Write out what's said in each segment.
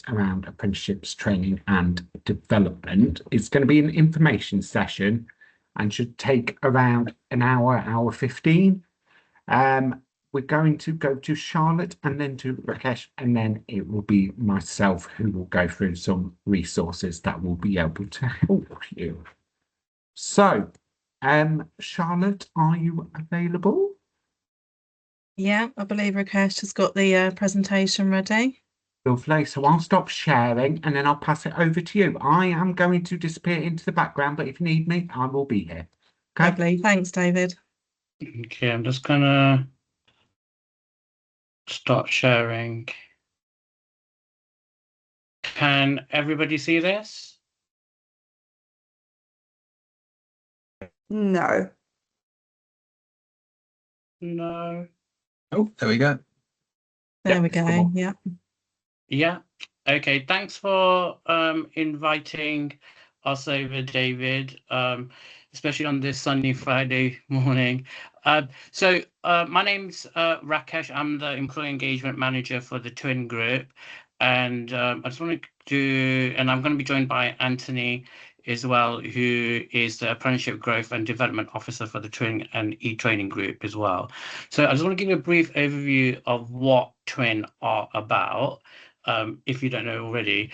around apprenticeships, training and development. It's going to be an information session and should take around an hour, hour 15. We're going to go to Charlotte and then to Rakesh, and then it will be myself who will go through some resources that will be able to help you. So, Charlotte, are you available? Yeah, I believe Rakesh has got the presentation ready. Lovely. So I'll stop sharing and then I'll pass it over to you. I am going to disappear into the background, but if you need me, I will be here. Okay. Lovely. Thanks, David. Okay, I'm just gonna start sharing. Can everybody see this? No. No. Oh, there we go. There we go. Yeah. Yeah. Okay. Thanks for inviting us over, David, especially on this sunny Friday morning. So my name's Rakesh. I'm the Employee Engagement Manager for the Twin Group. And I just want to and I'm going to be joined by Anthony as well, who is the Apprenticeship Growth and Development Officer for the Twin and e-Training Group as well. So I just want to give you a brief overview of what Twin are about. If you don't know already.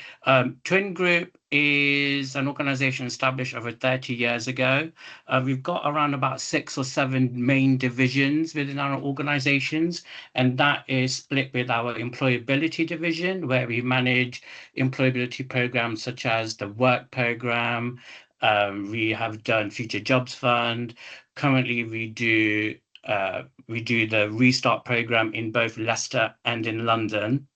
Twin Group is an organization established over 30 years ago. We've got around about 6 or 7 main divisions within our organizations, and that is split with our employability division, where we manage employability programs such as the work program. We have done Future Jobs Fund. Currently, we do the Restart program in both Leicester and in London.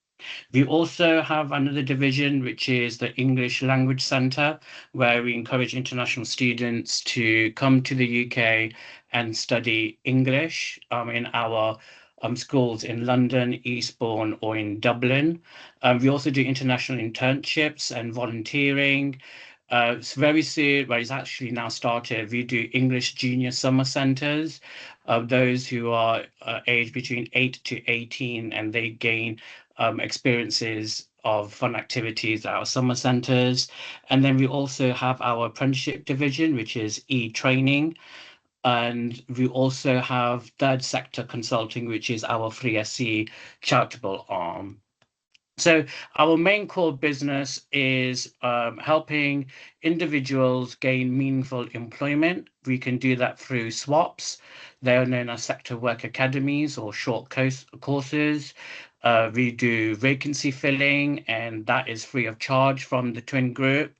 We also have another division, which is the English Language Centre, where we encourage international students to come to the UK and study English in our schools in London, Eastbourne, or in Dublin. We also do international internships and volunteering. It's very soon, but it's actually now started. We do English Junior Summer Centres of those who are aged between 8 to 18, and they gain experiences of fun activities at our summer centres. And then we also have our apprenticeship division, which is e-training. And we also have third sector consulting, which is our 3SC charitable arm. So our main core business is helping individuals gain meaningful employment. We can do that through swaps. They are known as sector work academies or short courses. We do vacancy filling, and that is free of charge from the Twin Group.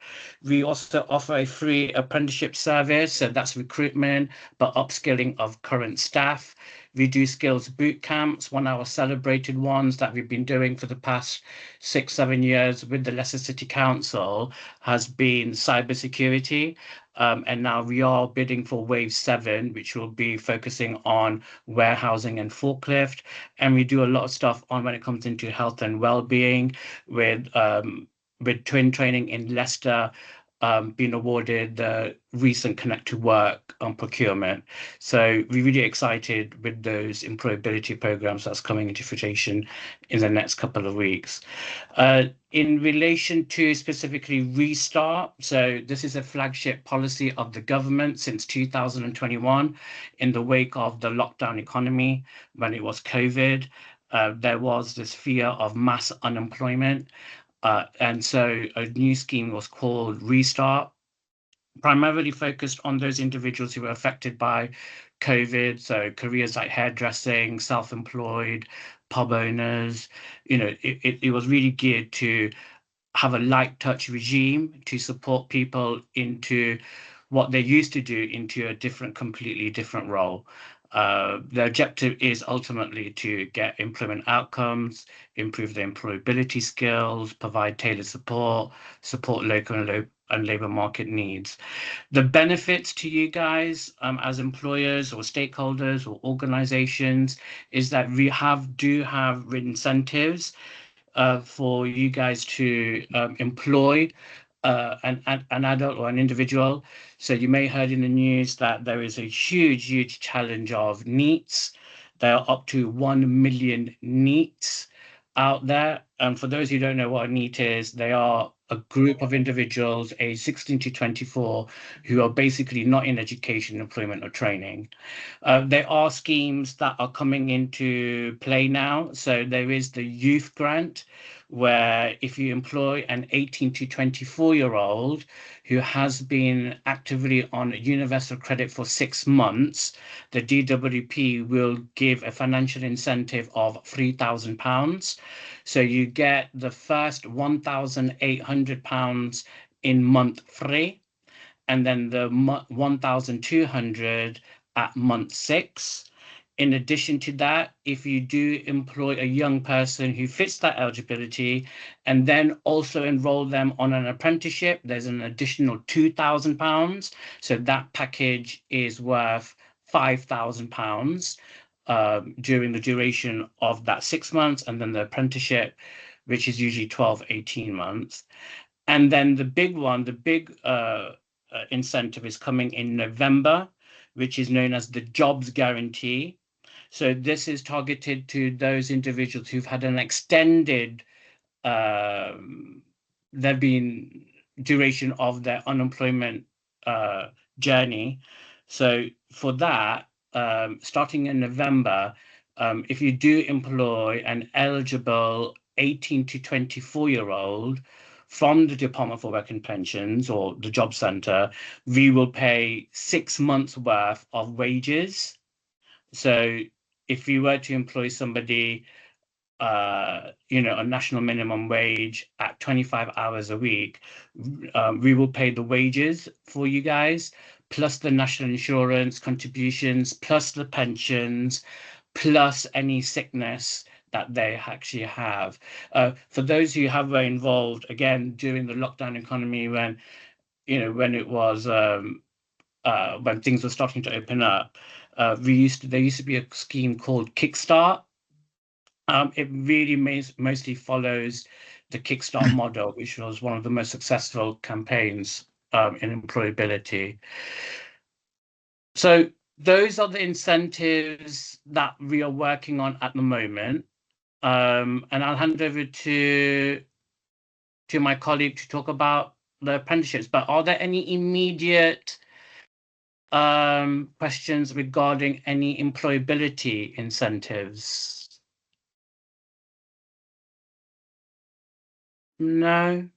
We also offer a free apprenticeship service, so that's recruitment, but upskilling of current staff. We do skills boot camps, 1 hour celebrated ones that we've been doing for the past 6-7 years with the Leicester City Council has been cybersecurity. And now we are bidding for Wave 7, which will be focusing on warehousing and forklift. And we do a lot of stuff on when it comes into health and well-being with Twin Training in Leicester, been awarded the recent Connect to Work on procurement. So we're really excited with those employability programs that's coming into fruition in the next couple of weeks. In relation to specifically Restart, so this is a flagship policy of the government since 2021 in the wake of the lockdown economy when it was COVID. There was this fear of mass unemployment. And so a new scheme was called Restart, primarily focused on those individuals who were affected by COVID. So careers like hairdressing, self-employed, pub owners. It was really geared to have a light touch regime to support people into what they used to do into a completely different role. The objective is ultimately to get employment outcomes, improve their employability skills, provide tailored support local and labour market needs. The benefits to you guys as employers or stakeholders or organisations is that we do have incentives for you guys to employ an adult or an individual. So you may have heard in the news that there is a huge challenge of NEETs. There are up to 1 million NEETs out there. And for those who don't know what a NEET is, they are a group of individuals aged 16 to 24 who are basically not in education, employment, or training. There are schemes that are coming into play now. So there is the youth grant, where if you employ an 18 to 24-year-old who has been actively on universal credit for 6 months, the DWP will give a financial incentive of £3,000. So you get the first £1,800 in month free, and then the 1,200 at month 6. In addition to that, if you do employ a young person who fits that eligibility and then also enroll them on an apprenticeship, there's an additional £2,000. So that package is worth £5,000 during the duration of that 6 months, and then the apprenticeship, which is usually 12, 18 months. And then the big one, the big incentive is coming in November, which is known as the Jobs Guarantee. So this is targeted to those individuals who've had an extended there've been duration of their unemployment journey. So for that, starting in November, if you do employ an eligible 18 to 24-year-old from the Department for Work and Pensions or the Job Centre, we will pay 6 months worth of wages. So if you were to employ somebody, a national minimum wage at 25 hours a week, we will pay the wages for you guys, plus the national insurance contributions, plus the pensions, plus any sickness that they actually have. For those who were involved, again, during the lockdown economy, when it was when things were starting to open up, there used to be a scheme called Kickstart. It really mostly follows the Kickstart model, which was one of the most successful campaigns in employability. So those are the incentives that we are working on at the moment. And I'll hand over to my colleague to talk about the apprenticeships. But are there any immediate questions regarding any employability incentives? No?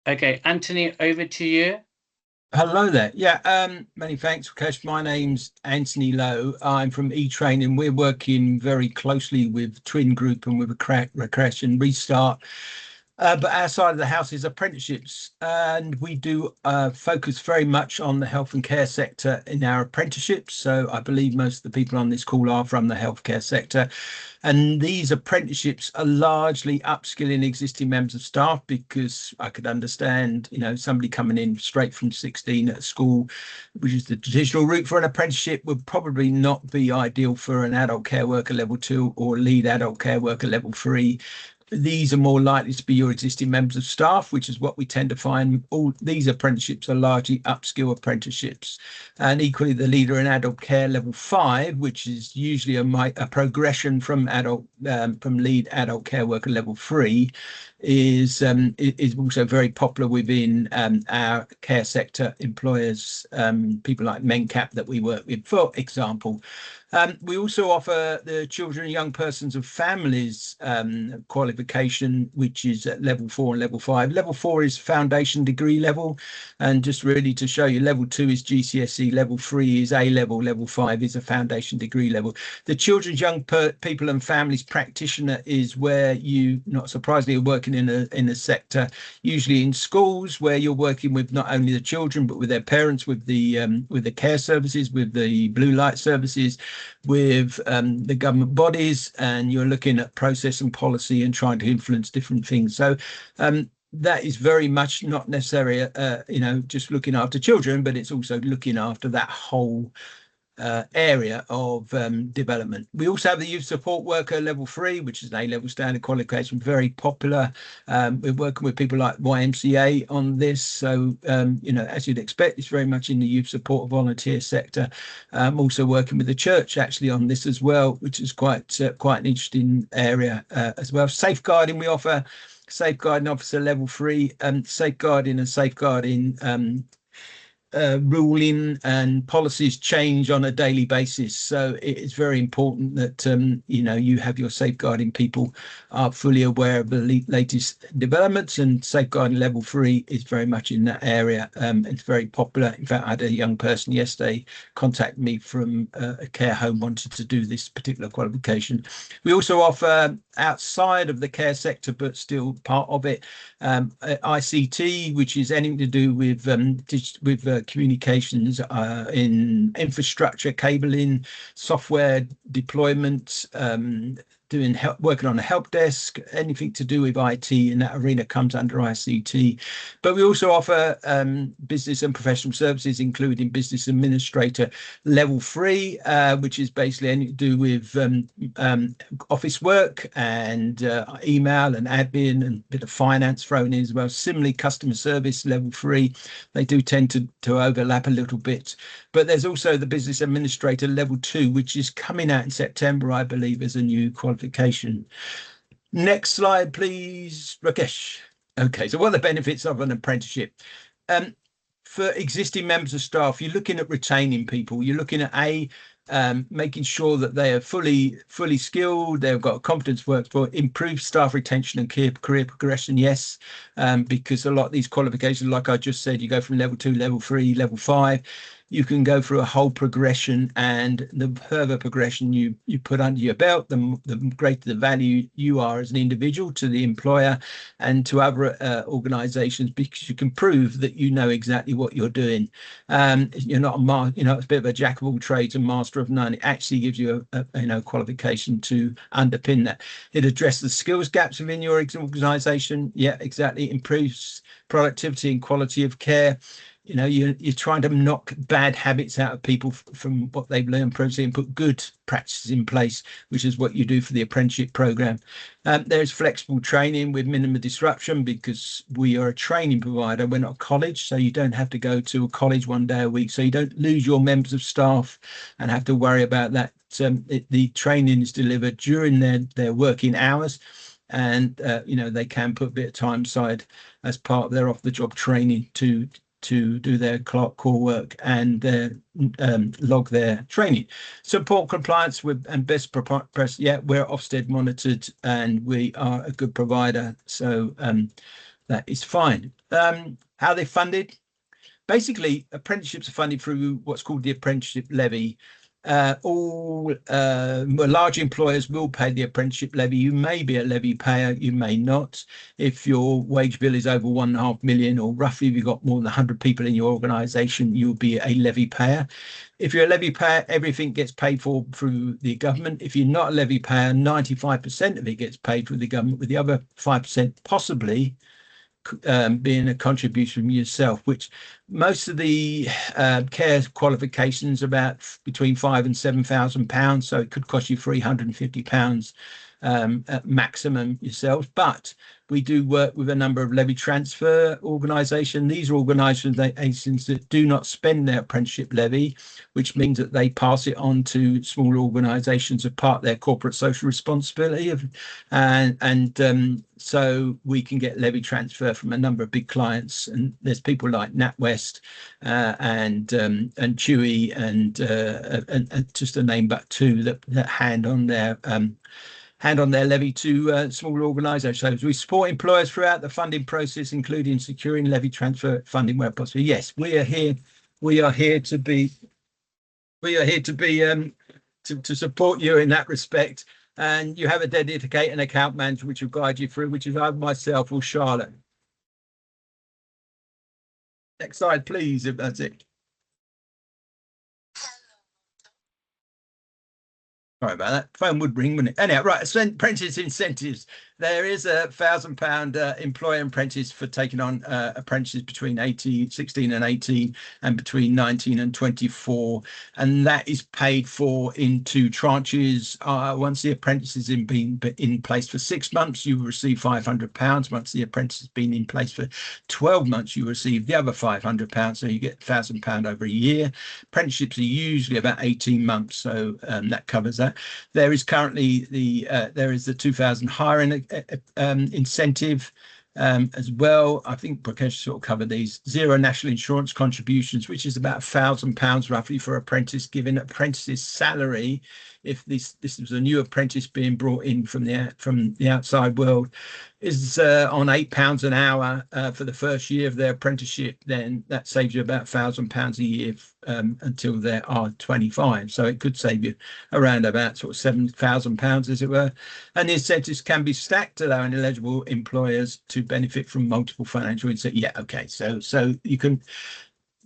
Okay, Anthony, over to you. Hello there. Yeah, many thanks, Rakesh. My name's Anthony Lowe. I'm from eTraining. We're working very closely with Twin Group and with Rakesh and Restart. But our side of the house is apprenticeships, and we do focus very much on the health and care sector in our apprenticeships. So I believe most of the people on this call are from the healthcare sector. And these apprenticeships are largely upskilling existing members of staff, because I could understand, somebody coming in straight from 16 at school, which is the traditional route for an apprenticeship, would probably not be ideal for an adult care worker level 2 or lead adult care worker level 3. These are more likely to be your existing members of staff, which is what we tend to find. All these apprenticeships are largely upskill apprenticeships. And equally, the leader in adult care level 5, which is usually a progression from lead adult care worker level 3, is also very popular within our care sector employers, people like MENCAP that we work with, for example. We also offer the children and young persons of families qualification, which is at level 4 and level 5. Level 4 is foundation degree level, and just really to show you, level 2 is GCSE, level 3 is A level, level 5 is a foundation degree level. The children's young people and families practitioner is where you, not surprisingly, are working in a sector, usually in schools, where you're working with not only the children but with their parents, with the care services, with the blue light services, with the government bodies, and you're looking at process and policy and trying to influence different things. So that is very much not necessarily just looking after children, but it's also looking after that whole area of development. We also have the youth support worker level 3, which is an A-level standard qualification, very popular. We're working with people like YMCA on this. So, you know, as you'd expect, it's very much in the youth support volunteer sector. Also working with the church actually on this as well, which is quite an interesting area as well. Safeguarding, we offer safeguarding officer level 3, safeguarding and safeguarding ruling and policies change on a daily basis. So it is very important that, you know, you have your safeguarding people are fully aware of the latest developments, and safeguarding level 3 is very much in that area. It's very popular. In fact, I had a young person yesterday contact me from a care home, wanted to do this particular qualification. We also offer outside of the care sector, but still part of it, ICT, which is anything to do with communications in infrastructure, cabling, software deployment, working on a help desk. Anything to do with IT in that arena comes under ICT. But we also offer business and professional services, including business administrator level 3, which is basically anything to do with office work and email and admin and a bit of finance thrown in as well. Similarly, customer service level 3, they do tend to overlap a little bit. But there's also the business administrator level 2, which is coming out in September, I believe, as a new qualification. Next slide, please, Rakesh. Okay, so what are the benefits of an apprenticeship? For existing members of staff, you're looking at retaining people. You're looking at making sure that they are fully skilled, they've got competence work for improved staff retention and career progression. Yes, because a lot of these qualifications, like I just said, you go from level 2, level 3, level 5. You can go through a whole progression, and the further progression you put under your belt, the greater the value you are as an individual to the employer and to other organizations, because you can prove that you know exactly what you're doing. You're not it's a bit of a jack of all trades and master of none. It actually gives you a qualification to underpin that. It addresses the skills gaps within your organization. Yeah, exactly. Improves productivity and quality of care. You know, you're trying to knock bad habits out of people from what they've learned previously and put good practices in place, which is what you do for the apprenticeship program. There's flexible training with minimum disruption, because we are a training provider. We're not a college, so you don't have to go to a college one day a week. So you don't lose your members of staff and have to worry about that. The training is delivered during their working hours. And, you know, they can put a bit of time aside as part of their off-the-job training to do their core work and log their training. Support compliance with and best practice. Yeah, we're Ofsted monitored and we are a good provider, so that is fine. How are they funded? Basically, apprenticeships are funded through what's called the apprenticeship levy. All large employers will pay the apprenticeship levy. You may be a levy payer, you may not. If your wage bill is over 1.5 million, or roughly if you've got more than 100 people in your organisation, you'll be a levy payer. If you're a levy payer, everything gets paid for through the government. If you're not a levy payer, 95% of it gets paid through the government, with the other 5% possibly being a contribution from yourself, which most of the care qualifications are about between £5,000 and £7,000, so it could cost you £350 at maximum yourselves. But we do work with a number of levy transfer organisations. These are organisations that do not spend their apprenticeship levy, which means that they pass it on to small organisations as part of their corporate social responsibility. So we can get levy transfer from a number of big clients, and there's people like NatWest and Chewy and just to name but two that hand on their levy to small organisations. So we support employers throughout the funding process, including securing levy transfer funding where possible. Yes, we are here to support you in that respect. And you have a dedicated account manager which will guide you through, which is either myself or Charlotte. Next slide, please, if that's it. Sorry about that. Phone would ring, wouldn't it? Anyhow, right. Apprentice incentives. There is a £1,000 employer apprentice for taking on apprentices between 16 and 18 and between 19 and 24. And that is paid for in 2 tranches. Once the apprentice has been in place for 6 months, you will receive £500. Once the apprentice has been in place for 12 months, you receive the other £500. So you get £1,000 over a year. Apprenticeships are usually about 18 months. So that covers that. There is currently the 2000 hiring incentive as well. I think Prakash sort of covered these. 0 national insurance contributions, which is about £1,000 roughly for apprentice, given apprentice's salary. If this was a new apprentice being brought in from the outside world, is on £8 an hour for the first year of their apprenticeship, then that saves you about £1,000 a year until they are 25. So it could save you around about sort of £7,000, as it were. And the incentives can be stacked, allowing eligible employers to benefit from multiple financial incentives. Yeah, okay. So you can.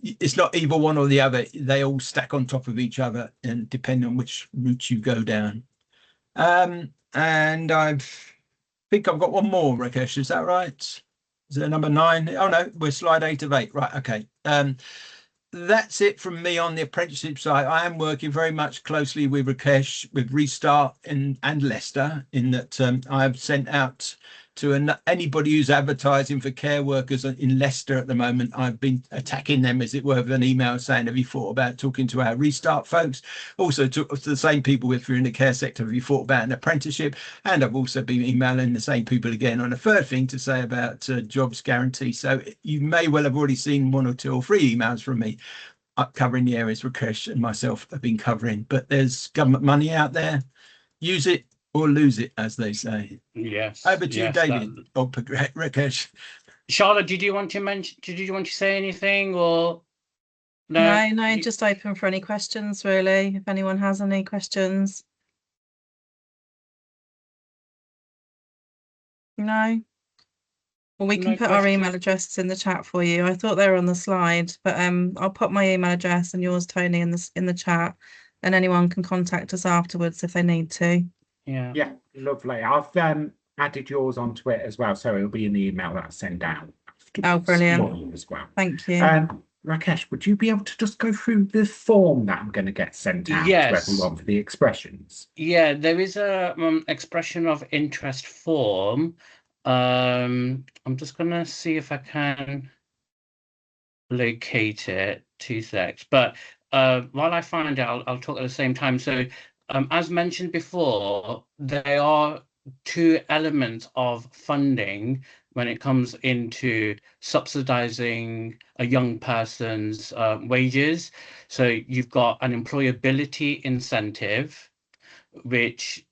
It's not either one or the other. They all stack on top of each other, and depending on which route you go down. And I think I've got one more, Rakesh. Is that right? Is there number 9? Oh no, we're slide 8 of 8. Right. Okay. That's it from me on the apprenticeship side. I am working very much closely with Rakesh, with Restart and Leicester, in that I've sent out to anybody who's advertising for care workers in Leicester at the moment. I've been attacking them, as it were, with an email saying, have you thought about talking to our Restart folks? Also to the same people if you're in the care sector, have you thought about an apprenticeship? And I've also been emailing the same people again on a third thing to say about jobs guarantee. So you may well have already seen 1 or 2 or 3 emails from me covering the areas Rakesh and myself have been covering. But there's government money out there. Use it or lose it, as they say. Yes. Over to you, David. Rakesh. Charlotte, did you want to say anything, or No, just open for any questions, really, if anyone has any questions. No? Well, we can No put our questions? email addresses in the chat for you. I thought they were on the slide, but I'll put my email address and yours, Tony, in the chat, and anyone can contact us afterwards if they need to. Yeah, lovely. I've added yours onto it as well, so it'll be in the email that I send out Oh, brilliant. for you as well. Thank you. Rakesh, would you be able to just go through the form that I'm going to get sent out to everyone for the expressions? Yeah, there is a expression of interest form. I'm just gonna see if I can locate it. 2 secs. But while I find it, I'll talk at the same time. So as mentioned before, there are 2 elements of funding when it comes into subsidizing a young person's wages. So you've got an employability incentive, which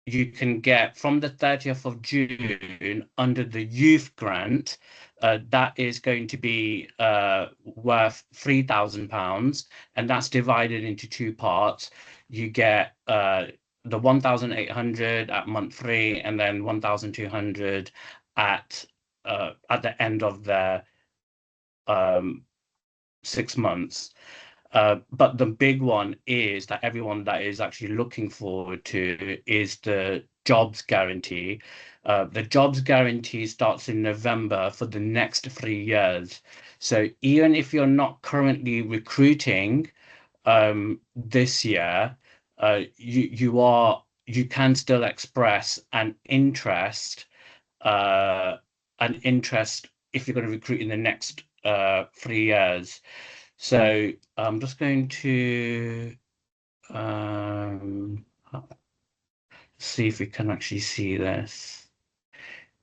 you can get from the 30th of June under the youth grant. That is going to be worth £3,000, and that's divided into 2 parts. You get the 1,800 at month 3, and then 1,200 at the end of the 6 months. But the big one is that everyone that is actually looking forward to is the jobs guarantee. The jobs guarantee starts in November for the next 3 years. So even if you're not currently recruiting this year, you can still express an interest if you're going to recruit in the next 3 years. So I'm just going to see if we can actually see this.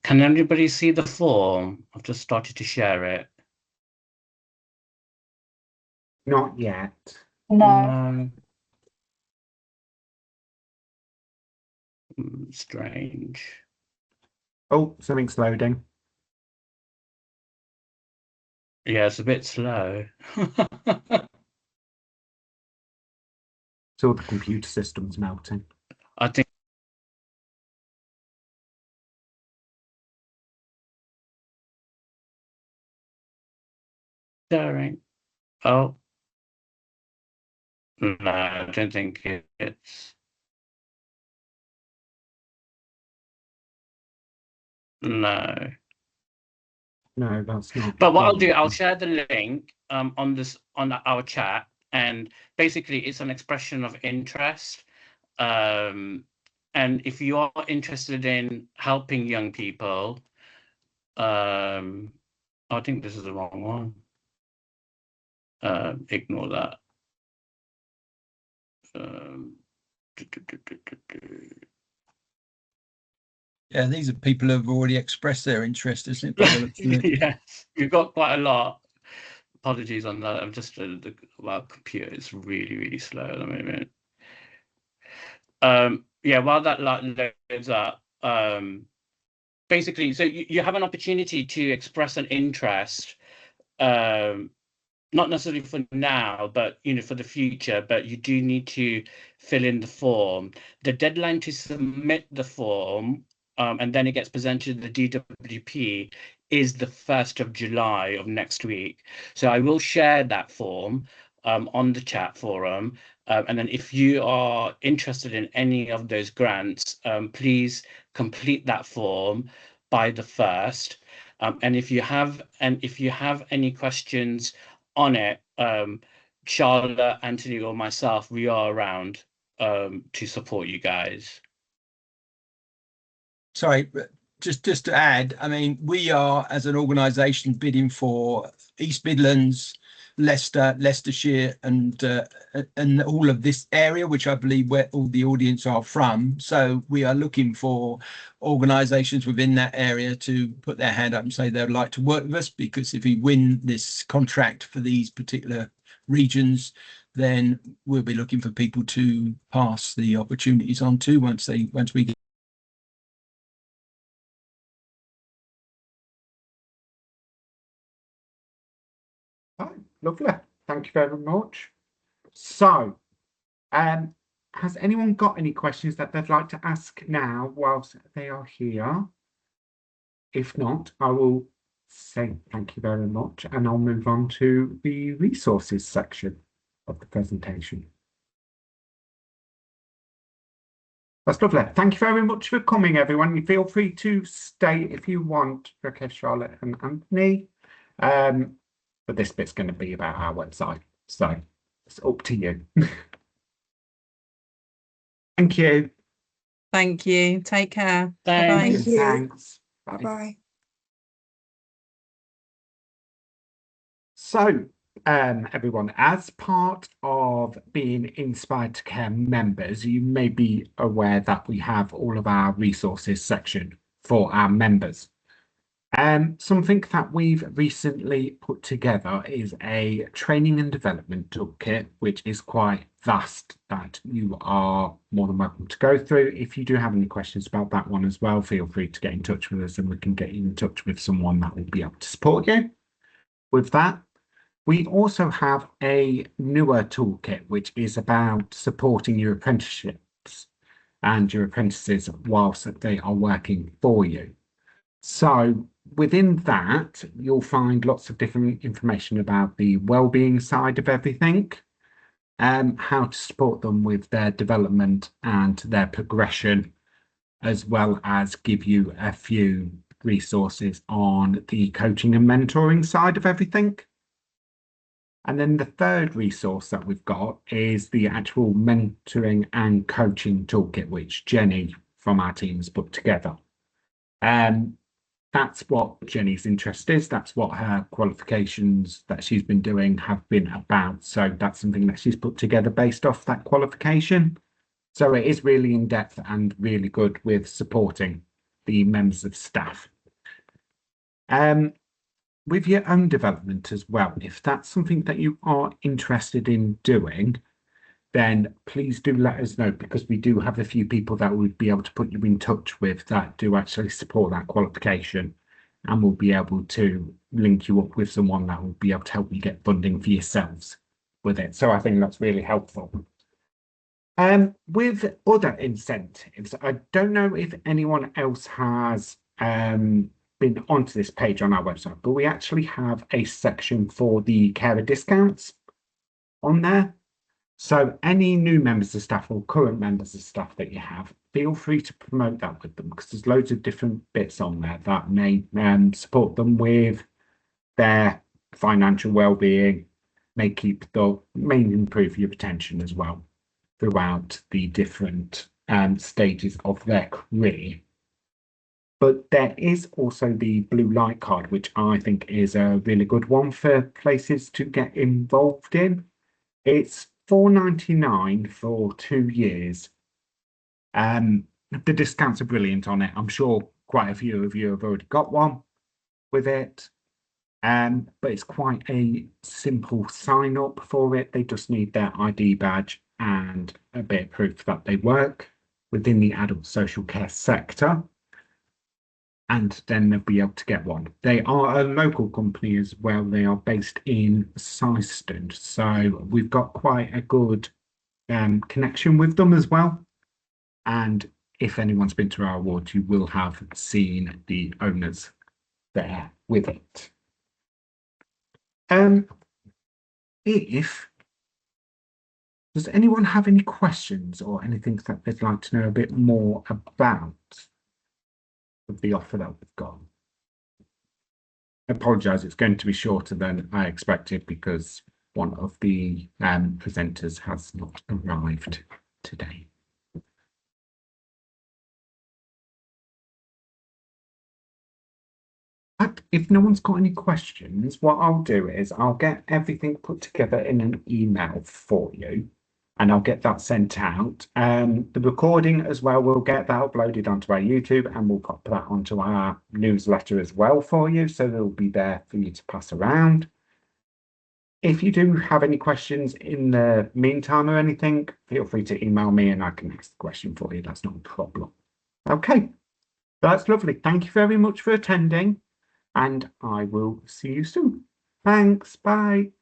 Can anybody see the form? I've just started to share it. Not yet. No. Strange. Oh, something's loading. Yeah, it's a bit slow. So all the computer system's melting. I think sharing. Oh, No, I don't think it's. No. No, that's not. But what I'll do, I'll share the link on this on our chat, and basically it's an expression of interest. And if you are interested in helping young people, I think this is the wrong one. Ignore that. Yeah, these are people who have already expressed their interest, isn't it? By the looks of it. Yes, we've got quite a lot. Apologies on that. I'm just well, computer is really, really slow at the moment. Yeah, while that loads up, basically, so you have an opportunity to express an interest, not necessarily for now, but for the future. But you do need to fill in the form. The deadline to submit the form, and then it gets presented to the DWP, is the 1st of July of next week. So I will share that form on the chat forum. And then if you are interested in any of those grants, please complete that form by the 1st. And if you have any questions on it, Charlotte, Anthony, or myself, we are around to support you guys. Sorry, just to add, I mean, we are as an organisation bidding for East Midlands, Leicester, Leicestershire, and all of this area, which I believe where all the audience are from. So we are looking for organisations within that area to put their hand up and say they'd like to work with us, because if we win this contract for these particular regions, then we'll be looking for people to pass the opportunities on to once we get. Oh, lovely. Thank you very much. So, has anyone got any questions that they'd like to ask now whilst they are here? If not, I will say thank you very much, and I'll move on to the resources section of the presentation. That's lovely. Thank you very much for coming, everyone. You feel free to stay if you want, Rakesh, Charlotte, and Anthony. But this bit's going to be about our website, so it's up to you. Thank you. Thank you. Take care. Thanks. Bye-bye. Thank you. Thanks. Bye bye. So, everyone, as part of being Inspired to Care members, you may be aware that we have all of our resources section for our members. Something that we've recently put together is a training and development toolkit, which is quite vast, that you are more than welcome to go through. If you do have any questions about that one as well, feel free to get in touch with us and we can get you in touch with someone that will be able to support you with that. We also have a newer toolkit, which is about supporting your apprenticeships and your apprentices whilst they are working for you. So within that, you'll find lots of different information about the well-being side of everything, how to support them with their development and their progression, as well as give you a few resources on the coaching and mentoring side of everything. And then the third resource that we've got is the actual mentoring and coaching toolkit, which Jenny from our team has put together. That's what Jenny's interest is. That's what her qualifications that she's been doing have been about. So that's something that she's put together based off that qualification. So it is really in depth and really good with supporting the members of staff. With your own development as well, if that's something that you are interested in doing, then please do let us know, because we do have a few people that would be able to put you in touch with that do actually support that qualification, and we'll be able to link you up with someone that will be able to help you get funding for yourselves with it. So I think that's really helpful. With other incentives, I don't know if anyone else has been onto this page on our website, but we actually have a section for the carer discounts on there. So any new members of staff or current members of staff that you have, feel free to promote that with them, because there's loads of different bits on there that may support them with their financial well-being, may improve your retention as well throughout the different stages of their career. But there is also the blue light card, which I think is a really good one for places to get involved in. It's £4.99 for 2 years. The discounts are brilliant on it. I'm sure quite a few of you have already got one with it. But it's quite a simple sign up for it. They just need their ID badge and a bit of proof that they work within the adult social care sector. And then they'll be able to get one. They are a local company as well. They are based in Syston. So we've got quite a good connection with them as well. And if anyone's been to our awards, you will have seen the owners there with it. Does anyone have any questions or anything that they'd like to know a bit more about the offer that we've got? I apologise, it's going to be shorter than I expected because one of the presenters has not arrived today. If no one's got any questions, what I'll do is I'll get everything put together in an email for you, and I'll get that sent out. The recording as well, we'll get that uploaded onto our YouTube, and we'll pop that onto our newsletter as well for you, so they'll be there for you to pass around. If you do have any questions in the meantime or anything, feel free to email me and I can ask the question for you. That's not a problem. Okay, that's lovely. Thank you very much for attending, and I will see you soon. Thanks. Bye.